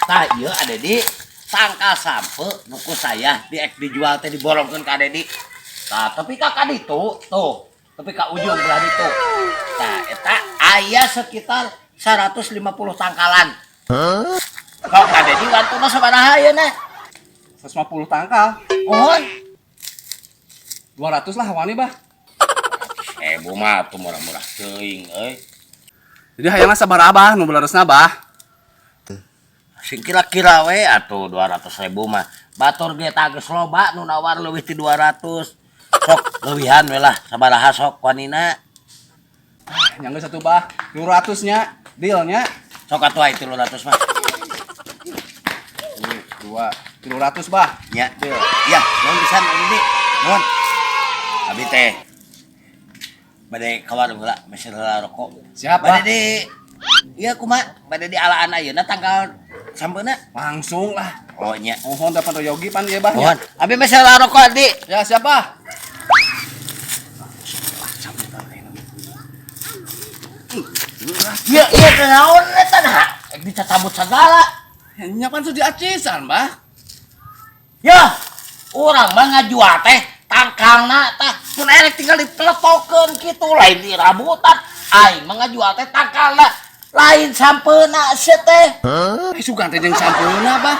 Tah iya ada di tangkal sampe nuku saya dijual teh diborongkeun ka Dedi. Nah, tapi kakak itu tuh, tapi ka ujung belah itu. Nah, eta aya sekitar 150 tangkalan. Kok ka Dedi wantuna sabaraha ayeuna? 150 tangkal. Mohon 200 lah wani bah. Bu mah tuh murah-murah teuing euy. Jadi hayangna sabaraha bah nu belaresna bah? Sing kira-kira we atuh 200.000 mah. Batur ge tah geus loba nu nawar leuwih ti 200. Sok leuwihan we lah sabaraha sok wanina. Nyanggeus satu bah. 200 nya dealnya. Sok atuh ai 300 mah. 300 bah. Nya. Ya, nuhun pisan ini. Nuhun. Abi teh bade ka warung heula mesen heula rokok. Siap, Bade Bah. di iya kumaha? Bade di alaan ayeuna tanggal sampeuna. Langsung lah. Oh nya. Mohon dapat yogi pan ieu bah. Mohon. Abi mesen heula rokok di. Ya siap bah. Iya iya kenaon eta nah. Dicacabut segala. Nya pan sudah acisan bah. Ya, urang mah ngajual teh tangkalna tah. Mun erek tinggal dipletokeun kitu lain dirabutan. Aing mah ngajual teh tangkalna lain sampeuna sia teh. Sugan teh jeung sampeuna bah.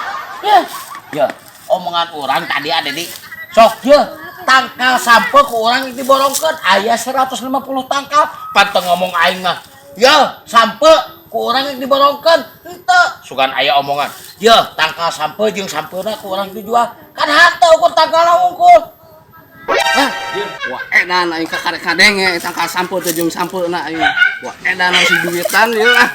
Ya, omongan orang tadi ada di sok ye tangkal sampai ke orang diborongkeun aya 150 tangkal panteng ngomong aing mah ya sampai ke orang diborongkeun henteu sugan aya omongan ye tangkal sampai jeung sampeuna ke orang dijual kan henteu ukur tangkalna unggul. Wah edan aing ka kadeng ya tangkal sampeu teh jeung sampeuna aing. Wah edan si duitan ieu ah.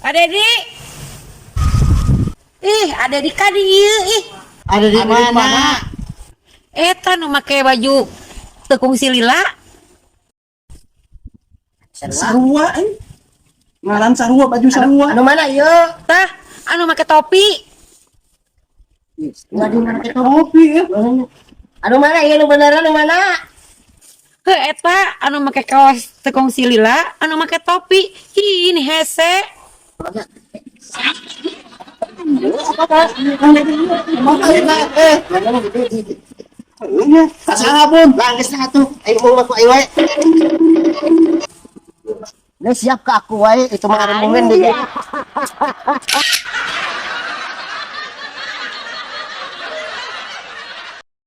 Adedi. Ih, Adedi ka dieu ih. Ada di mana? Eta nu make baju tekung si lila. Sarua ngaran sarua baju sarua. Anu mana ieu? Tah, anu make topi. Waduh mana kita Kopi ya. anu mana ieu nu beneran anu mana? Heh, eta anu make kaos tekung si lila, anu make topi. Hi, ini hese. Kasabun, bangis na atuh. Ayo mau aku ayo wae. Geus siap ka aku wae, itu mah arep momen deui.